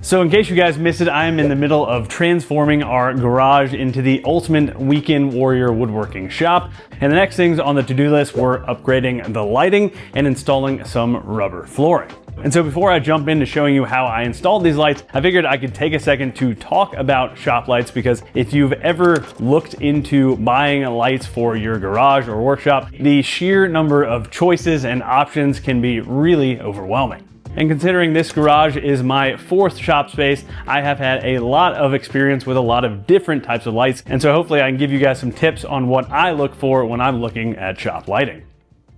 So in case you guys missed it, I am in the middle of transforming our garage into the ultimate weekend warrior woodworking shop. And the next things on the to-do list were upgrading the lighting and installing some rubber flooring. And so before I jump into showing you how I installed these lights, I figured I could take a second to talk about shop lights, because if you've ever looked into buying lights for your garage or workshop, the sheer number of choices and options can be really overwhelming. And considering this garage is my fourth shop space, I have had a lot of experience with a lot of different types of lights. And so hopefully I can give you guys some tips on what I look for when I'm looking at shop lighting.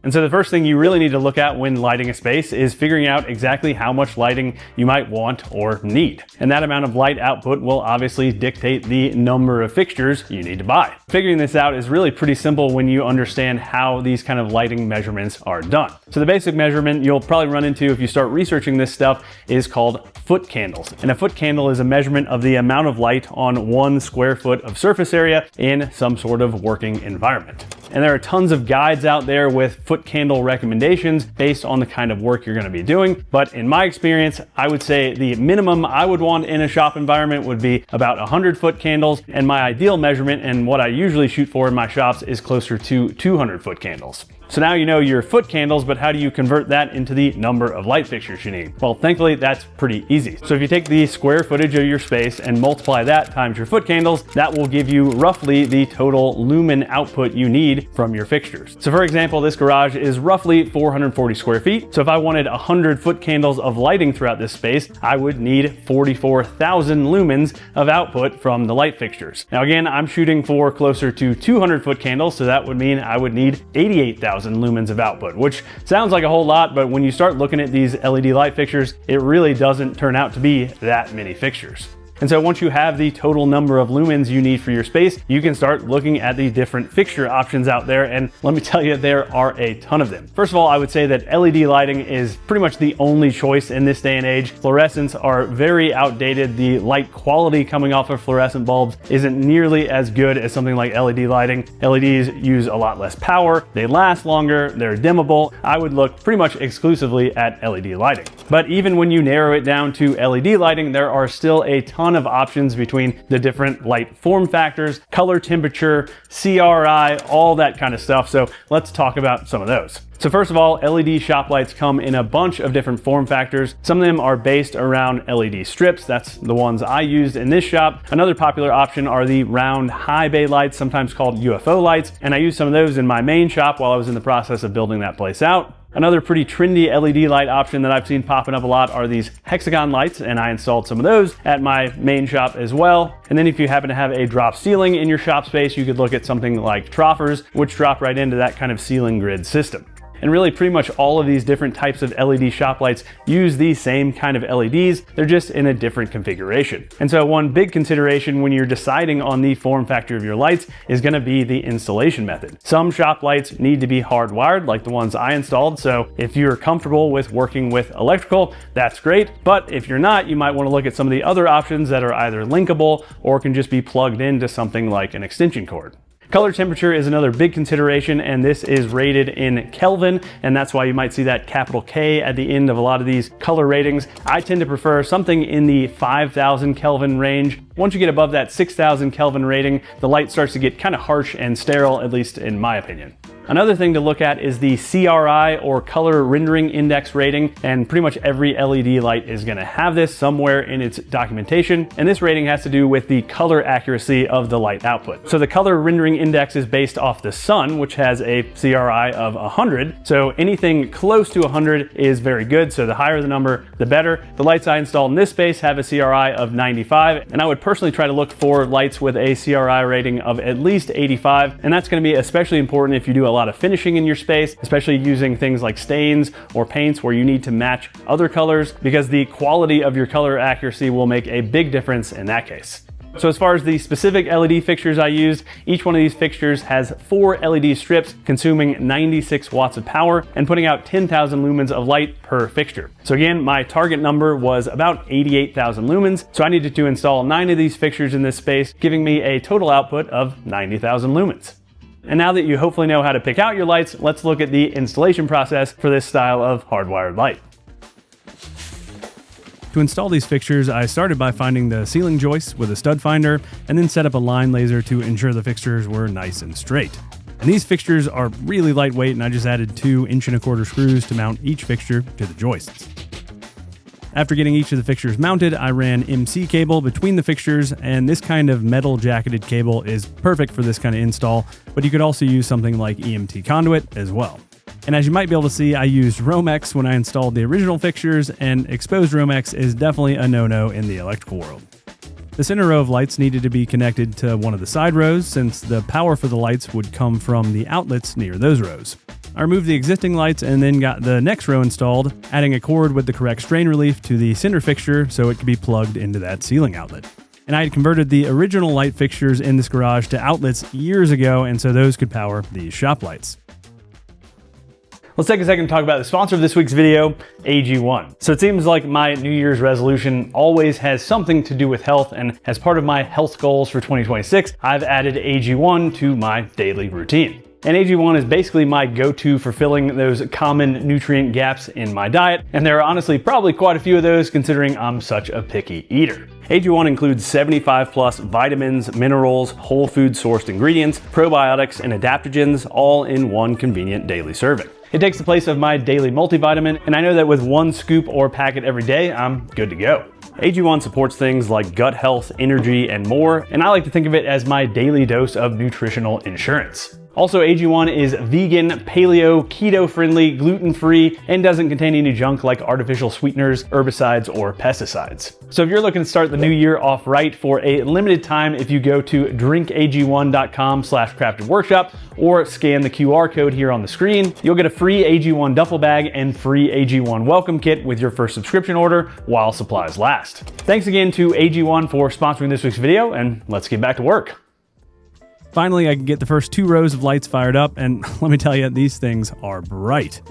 And so the first thing you really need to look at when lighting a space is figuring out exactly how much lighting you might want or need. And that amount of light output will obviously dictate the number of fixtures you need to buy. Figuring this out is really pretty simple when you understand how these kind of lighting measurements are done. So the basic measurement you'll probably run into if you start researching this stuff is called foot candles. And a foot candle is a measurement of the amount of light on 1 square foot of surface area in some sort of working environment. And there are tons of guides out there with foot candle recommendations based on the kind of work you're going to be doing. But in my experience, I would say the minimum I would want in a shop environment would be about 100 foot candles. And my ideal measurement and what I usually shoot for in my shops is closer to 200 foot candles. So now you know your foot candles, but how do you convert that into the number of light fixtures you need? Well, thankfully, that's pretty easy. So if you take the square footage of your space and multiply that times your foot candles, that will give you roughly the total lumen output you need from your fixtures. So for example, this garage is roughly 440 square feet. So if I wanted 100 foot candles of lighting throughout this space, I would need 44,000 lumens of output from the light fixtures. Now again, I'm shooting for closer to 200 foot candles, so that would mean I would need 88,000 lumens of output, which sounds like a whole lot, but when you start looking at these LED light fixtures, it really doesn't turn out to be that many fixtures. And so once you have the total number of lumens you need for your space, you can start looking at the different fixture options out there. And let me tell you, there are a ton of them. First of all, I would say that LED lighting is pretty much the only choice in this day and age. Fluorescents are very outdated. The light quality coming off of fluorescent bulbs isn't nearly as good as something like LED lighting. LEDs use a lot less power, they last longer, they're dimmable. I would look pretty much exclusively at LED lighting. But even when you narrow it down to LED lighting, there are still a ton of options between the different light form factors, color temperature, CRI, all that kind of stuff. So let's talk about some of those. So first of all, LED shop lights come in a bunch of different form factors. Some of them are based around LED strips. That's the ones I used in this shop. Another popular option are the round high bay lights, sometimes called UFO lights. And I used some of those in my main shop while I was in the process of building that place out. Another pretty trendy LED light option that I've seen popping up a lot are these hexagon lights, and I installed some of those at my main shop as well. And then if you happen to have a drop ceiling in your shop space, you could look at something like troffers, which drop right into that kind of ceiling grid system. And really pretty much all of these different types of LED shop lights use these same kind of LEDs, they're just in a different configuration. And so one big consideration when you're deciding on the form factor of your lights is gonna be the installation method. Some shop lights need to be hardwired, like the ones I installed, so if you're comfortable with working with electrical, that's great. But if you're not, you might wanna look at some of the other options that are either linkable or can just be plugged into something like an extension cord. Color temperature is another big consideration, and this is rated in Kelvin, and that's why you might see that capital K at the end of a lot of these color ratings. I tend to prefer something in the 5,000 Kelvin range. Once you get above that 6,000 Kelvin rating, the light starts to get kind of harsh and sterile, at least in my opinion. Another thing to look at is the CRI, or color rendering index rating, and pretty much every LED light is gonna have this somewhere in its documentation, and this rating has to do with the color accuracy of the light output. So the color rendering index is based off the sun, which has a CRI of 100, so anything close to 100 is very good, so the higher the number, the better. The lights I installed in this space have a CRI of 95, and I would personally try to look for lights with a CRI rating of at least 85, and that's gonna be especially important if you do a lot of finishing in your space, especially using things like stains or paints where you need to match other colors, because the quality of your color accuracy will make a big difference in that case. So as far as the specific LED fixtures I used, each one of these fixtures has 4 LED strips consuming 96 watts of power and putting out 10,000 lumens of light per fixture. So again, my target number was about 88,000 lumens, so I needed to install 9 of these fixtures in this space, giving me a total output of 90,000 lumens. And now that you hopefully know how to pick out your lights, let's look at the installation process for this style of hardwired light. To install these fixtures, I started by finding the ceiling joists with a stud finder and then set up a line laser to ensure the fixtures were nice and straight. And these fixtures are really lightweight, and I just added 2 1.25" screws to mount each fixture to the joists. After getting each of the fixtures mounted, I ran MC cable between the fixtures, and this kind of metal jacketed cable is perfect for this kind of install, but you could also use something like EMT conduit as well. And as you might be able to see, I used Romex when I installed the original fixtures, and exposed Romex is definitely a no-no in the electrical world. The center row of lights needed to be connected to one of the side rows, since the power for the lights would come from the outlets near those rows. I removed the existing lights and then got the next row installed, adding a cord with the correct strain relief to the center fixture so it could be plugged into that ceiling outlet. And I had converted the original light fixtures in this garage to outlets years ago, and so those could power these shop lights. Let's take a second to talk about the sponsor of this week's video, AG1. So it seems like my New Year's resolution always has something to do with health, and as part of my health goals for 2026, I've added AG1 to my daily routine. And AG1 is basically my go-to for filling those common nutrient gaps in my diet, and there are honestly probably quite a few of those considering I'm such a picky eater. AG1 includes 75 plus vitamins, minerals, whole food sourced ingredients, probiotics, and adaptogens all in one convenient daily serving. It takes the place of my daily multivitamin, and I know that with 1 scoop or packet every day, I'm good to go. AG1 supports things like gut health, energy, and more, and I like to think of it as my daily dose of nutritional insurance. Also, AG1 is vegan, paleo, keto-friendly, gluten-free, and doesn't contain any junk like artificial sweeteners, herbicides, or pesticides. So if you're looking to start the new year off right, for a limited time, if you go to drinkag1.com/craftedworkshop or scan the QR code here on the screen, you'll get a free AG1 duffel bag and free AG1 welcome kit with your first subscription order while supplies last. Thanks again to AG1 for sponsoring this week's video, and let's get back to work. Finally, I can get the first 2 rows of lights fired up, and let me tell you, these things are bright.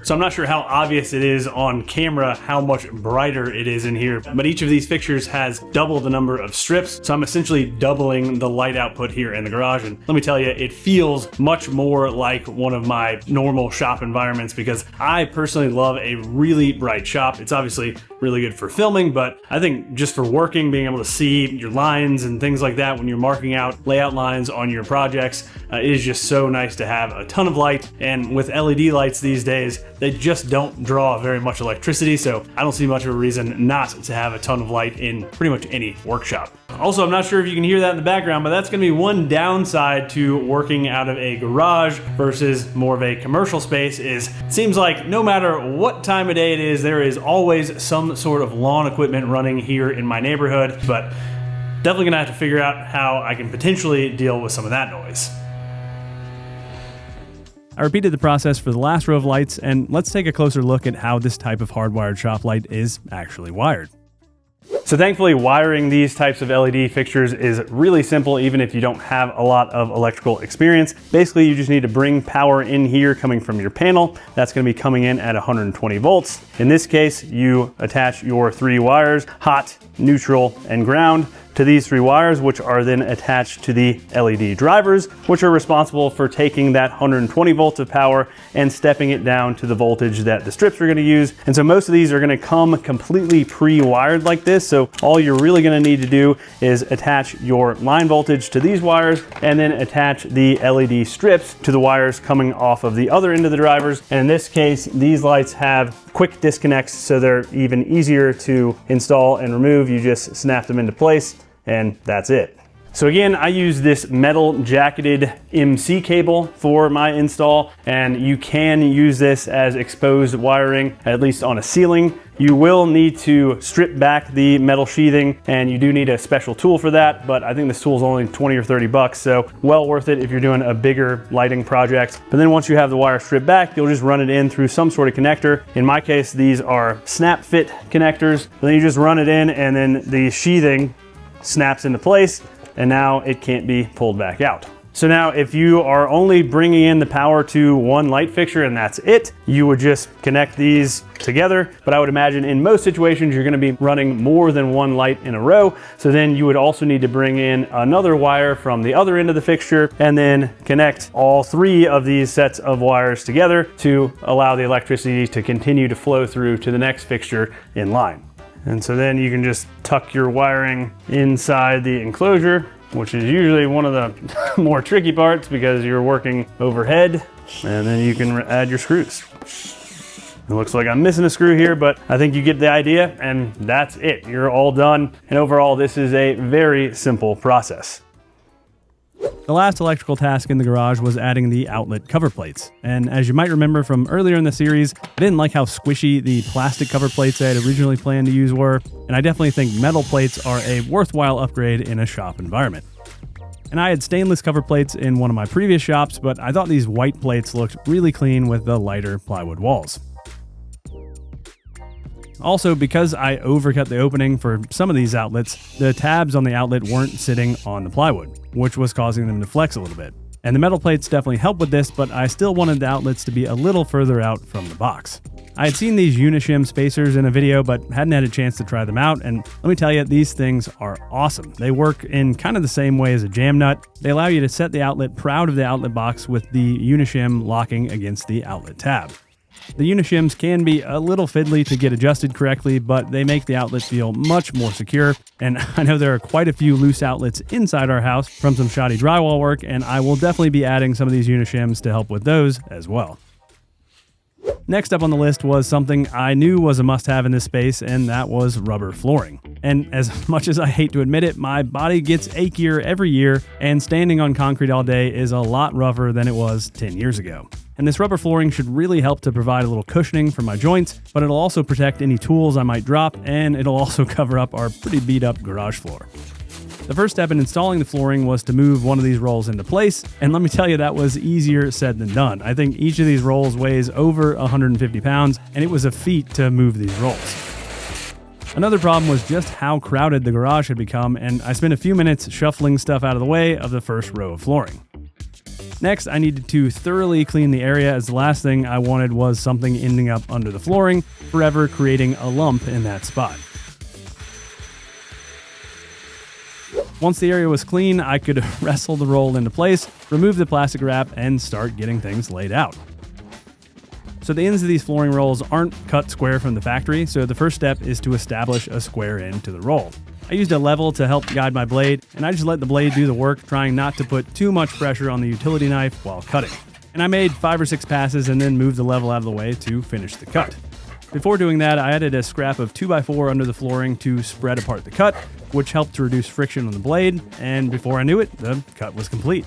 So I'm not sure how obvious it is on camera how much brighter it is in here, but each of these fixtures has double the number of strips, so I'm essentially doubling the light output here in the garage, and let me tell you, it feels much more like one of my normal shop environments because I personally love a really bright shop. It's obviously really good for filming, but I think just for working, being able to see your lines and things like that when you're marking out layout lines on your projects, it is just so nice to have a ton of light, and with LED lights these days, they just don't draw very much electricity, so I don't see much of a reason not to have a ton of light in pretty much any workshop. Also, I'm not sure if you can hear that in the background, but that's gonna be one downside to working out of a garage versus more of a commercial space. It seems like no matter what time of day it is, there is always some sort of lawn equipment running here in my neighborhood, but definitely gonna have to figure out how I can potentially deal with some of that noise. I repeated the process for the last row of lights, and let's take a closer look at how this type of hardwired shop light is actually wired. So thankfully, wiring these types of LED fixtures is really simple, even if you don't have a lot of electrical experience. Basically, you just need to bring power in here coming from your panel. That's going to be coming in at 120 volts. In this case, you attach your 3 wires, hot, neutral, and ground, to these 3 wires, which are then attached to the LED drivers, which are responsible for taking that 120 volts of power and stepping it down to the voltage that the strips are going to use. And so most of these are going to come completely pre-wired like this. So all you're really going to need to do is attach your line voltage to these wires and then attach the LED strips to the wires coming off of the other end of the drivers. And in this case, these lights have quick disconnects, so they're even easier to install and remove. You just snap them into place, and that's it. So again, I use this metal jacketed MC cable for my install, and you can use this as exposed wiring, at least on a ceiling. You will need to strip back the metal sheathing, and you do need a special tool for that, but I think this tool is only 20 or 30 bucks, so well worth it if you're doing a bigger lighting project. But then once you have the wire stripped back, you'll just run it in through some sort of connector. In my case, these are snap fit connectors. And then you just run it in, and then the sheathing snaps into place, and now it can't be pulled back out. So now if you are only bringing in the power to one light fixture and that's it, you would just connect these together. But I would imagine in most situations, you're gonna be running more than one light in a row. So then you would also need to bring in another wire from the other end of the fixture and then connect all 3 of these sets of wires together to allow the electricity to continue to flow through to the next fixture in line. And so then you can just tuck your wiring inside the enclosure, which is usually one of the more tricky parts because you're working overhead, and then you can add your screws. It looks like I'm missing a screw here, but I think you get the idea, and that's it. You're all done. And overall, this is a very simple process. The last electrical task in the garage was adding the outlet cover plates. And as you might remember from earlier in the series, I didn't like how squishy the plastic cover plates I had originally planned to use were, and I definitely think metal plates are a worthwhile upgrade in a shop environment. And I had stainless cover plates in one of my previous shops, but I thought these white plates looked really clean with the lighter plywood walls. Also, because I overcut the opening for some of these outlets, the tabs on the outlet weren't sitting on the plywood, which was causing them to flex a little bit. And the metal plates definitely help with this, but I still wanted the outlets to be a little further out from the box. I had seen these Unishim spacers in a video, but hadn't had a chance to try them out, and let me tell you, these things are awesome. They work in kind of the same way as a jam nut. They allow you to set the outlet proud of the outlet box with the Unishim locking against the outlet tab. The Unishims can be a little fiddly to get adjusted correctly, but they make the outlet feel much more secure, and I know there are quite a few loose outlets inside our house from some shoddy drywall work, and I will definitely be adding some of these Unishims to help with those as well. Next up on the list was something I knew was a must-have in this space, and that was rubber flooring. And as much as I hate to admit it, my body gets achier every year, and standing on concrete all day is a lot rougher than it was 10 years ago. And this rubber flooring should really help to provide a little cushioning for my joints, but it'll also protect any tools I might drop, and it'll also cover up our pretty beat up garage floor. The first step in installing the flooring was to move one of these rolls into place, and let me tell you, that was easier said than done. I think each of these rolls weighs over 150 pounds, and it was a feat to move these rolls. Another problem was just how crowded the garage had become, and I spent a few minutes shuffling stuff out of the way of the first row of flooring. Next, I needed to thoroughly clean the area, as the last thing I wanted was something ending up under the flooring, forever creating a lump in that spot. Once the area was clean, I could wrestle the roll into place, remove the plastic wrap, and start getting things laid out. So the ends of these flooring rolls aren't cut square from the factory, so the first step is to establish a square end to the roll. I used a level to help guide my blade, and I just let the blade do the work, trying not to put too much pressure on the utility knife while cutting. And I made 5 or 6 passes and then moved the level out of the way to finish the cut. Before doing that, I added a scrap of 2x4 under the flooring to spread apart the cut, which helped to reduce friction on the blade, and before I knew it, the cut was complete.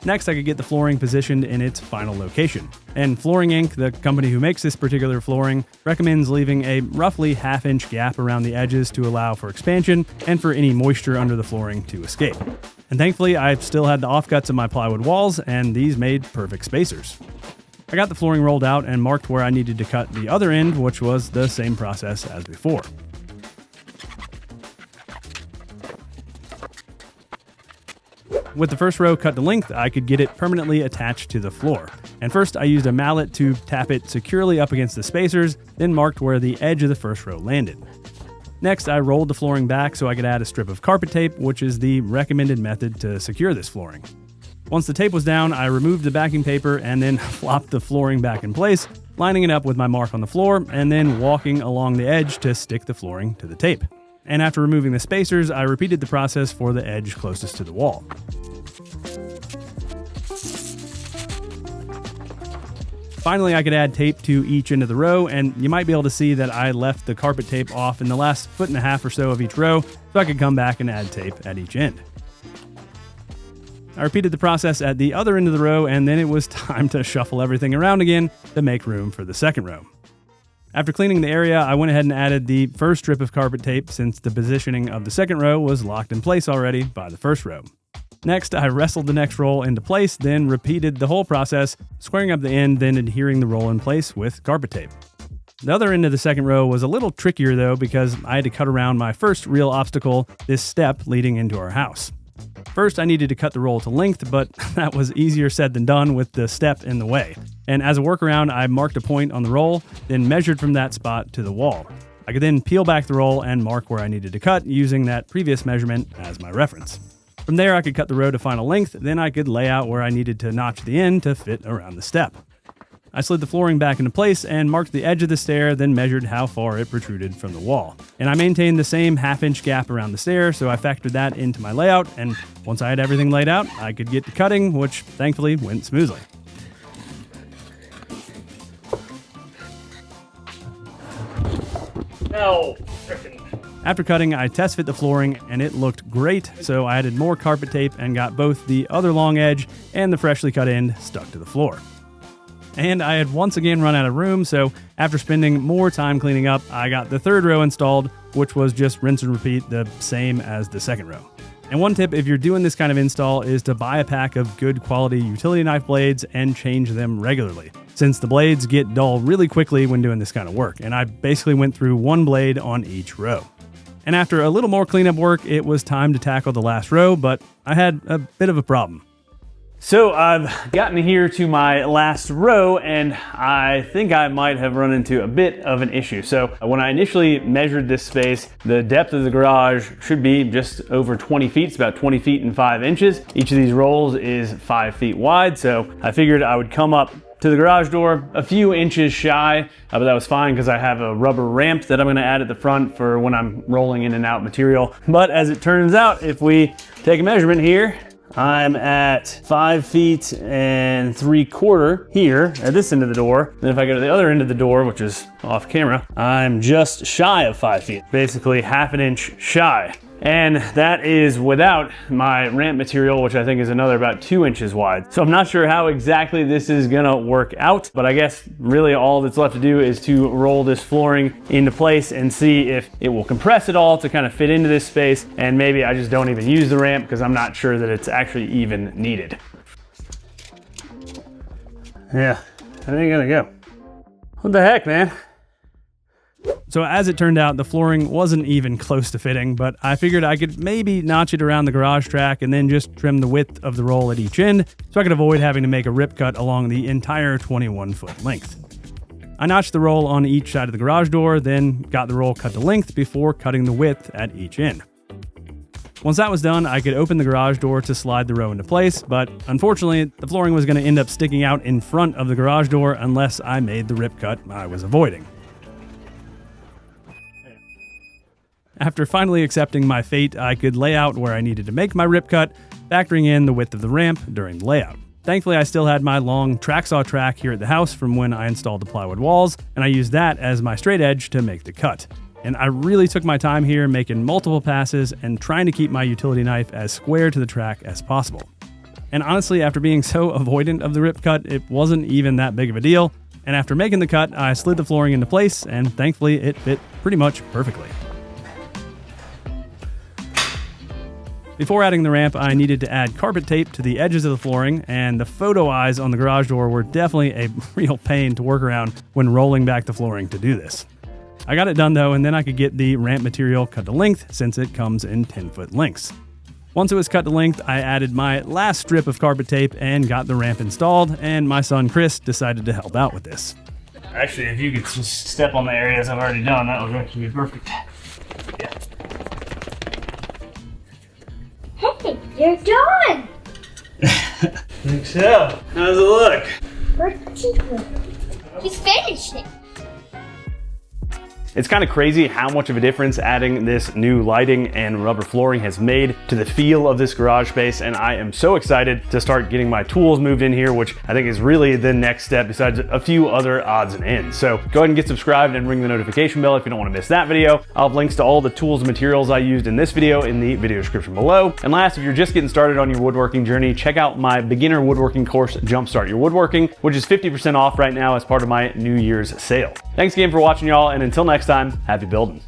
Next, I could get the flooring positioned in its final location. And Flooring Inc., the company who makes this particular flooring, recommends leaving a roughly half-inch gap around the edges to allow for expansion and for any moisture under the flooring to escape. And thankfully, I still had the offcuts of my plywood walls, and these made perfect spacers. I got the flooring rolled out and marked where I needed to cut the other end, which was the same process as before. With the first row cut to length, I could get it permanently attached to the floor. And first, I used a mallet to tap it securely up against the spacers, then marked where the edge of the first row landed. Next, I rolled the flooring back so I could add a strip of carpet tape, which is the recommended method to secure this flooring. Once the tape was down, I removed the backing paper and then flopped the flooring back in place, lining it up with my mark on the floor, and then walking along the edge to stick the flooring to the tape. And after removing the spacers, I repeated the process for the edge closest to the wall. Finally, I could add tape to each end of the row, and you might be able to see that I left the carpet tape off in the last 1.5 feet or so of each row, so I could come back and add tape at each end. I repeated the process at the other end of the row, and then it was time to shuffle everything around again to make room for the second row. After cleaning the area, I went ahead and added the first strip of carpet tape since the positioning of the second row was locked in place already by the first row. Next, I wrestled the next roll into place, then repeated the whole process, squaring up the end, then adhering the roll in place with carpet tape. The other end of the second row was a little trickier though, because I had to cut around my first real obstacle, this step leading into our house. First, I needed to cut the roll to length, but that was easier said than done with the step in the way. And as a workaround, I marked a point on the roll, then measured from that spot to the wall. I could then peel back the roll and mark where I needed to cut using that previous measurement as my reference. From there, I could cut the row to final length, then I could lay out where I needed to notch the end to fit around the step. I slid the flooring back into place and marked the edge of the stair, then measured how far it protruded from the wall. And I maintained the same half-inch gap around the stair, so I factored that into my layout, and once I had everything laid out, I could get to cutting, which thankfully went smoothly. No, frickin'. After cutting, I test fit the flooring and it looked great, so I added more carpet tape and got both the other long edge and the freshly cut end stuck to the floor. And I had once again run out of room, so after spending more time cleaning up, I got the third row installed, which was just rinse and repeat, the same as the second row. And one tip if you're doing this kind of install is to buy a pack of good quality utility knife blades and change them regularly, since the blades get dull really quickly when doing this kind of work, and I basically went through one blade on each row. And after a little more cleanup work, it was time to tackle the last row, but I had a bit of a problem. So I've gotten here to my last row, and I think I might have run into a bit of an issue. So when I initially measured this space, the depth of the garage should be just over 20 feet. It's about 20 feet and 5 inches. Each of these rolls is 5 feet wide, so I figured I would come up to the garage door a few inches shy, but that was fine because I have a rubber ramp that I'm going to add at the front for when I'm rolling in and out material. But as it turns out, if we take a measurement here, I'm at 5 feet and 3/4 here at this end of the door. Then if I go to the other end of the door, which is off camera, I'm just shy of 5 feet, basically half an inch shy. And that is without my ramp material, which I think is another about 2 inches wide. So I'm not sure how exactly this is gonna work out, but I guess really all that's left to do is to roll this flooring into place and see if it will compress it all to kind of fit into this space. And maybe I just don't even use the ramp because I'm not sure that it's actually even needed. Yeah, I ain't gonna go. What the heck, man? So as it turned out, the flooring wasn't even close to fitting, but I figured I could maybe notch it around the garage track and then just trim the width of the roll at each end so I could avoid having to make a rip cut along the entire 21-foot length. I notched the roll on each side of the garage door, then got the roll cut to length before cutting the width at each end. Once that was done, I could open the garage door to slide the row into place, but unfortunately, the flooring was going to end up sticking out in front of the garage door unless I made the rip cut I was avoiding. After finally accepting my fate, I could lay out where I needed to make my rip cut, factoring in the width of the ramp during the layout. Thankfully, I still had my long track saw track here at the house from when I installed the plywood walls, and I used that as my straight edge to make the cut. And I really took my time here, making multiple passes and trying to keep my utility knife as square to the track as possible. And honestly, after being so avoidant of the rip cut, it wasn't even that big of a deal. And after making the cut, I slid the flooring into place, and thankfully it fit pretty much perfectly. Before adding the ramp, I needed to add carpet tape to the edges of the flooring, and the photo eyes on the garage door were definitely a real pain to work around when rolling back the flooring to do this. I got it done though, and then I could get the ramp material cut to length since it comes in 10-foot lengths. Once it was cut to length, I added my last strip of carpet tape and got the ramp installed, and my son Chris decided to help out with this. Actually, if you could just step on the areas I've already done, that would actually be perfect. Yeah. Hey, you're done! Think so. How's it look? Pretty good. He's finished it. It's kind of crazy how much of a difference adding this new lighting and rubber flooring has made to the feel of this garage space, and I am so excited to start getting my tools moved in here, which I think is really the next step besides a few other odds and ends. So go ahead and get subscribed and ring the notification bell if you don't want to miss that video. I'll have links to all the tools and materials I used in this video in the video description below. And last, if you're just getting started on your woodworking journey, check out my beginner woodworking course, Jumpstart Your Woodworking, which is 50% off right now as part of my New Year's sale. Thanks again for watching, y'all, and until next time, happy building.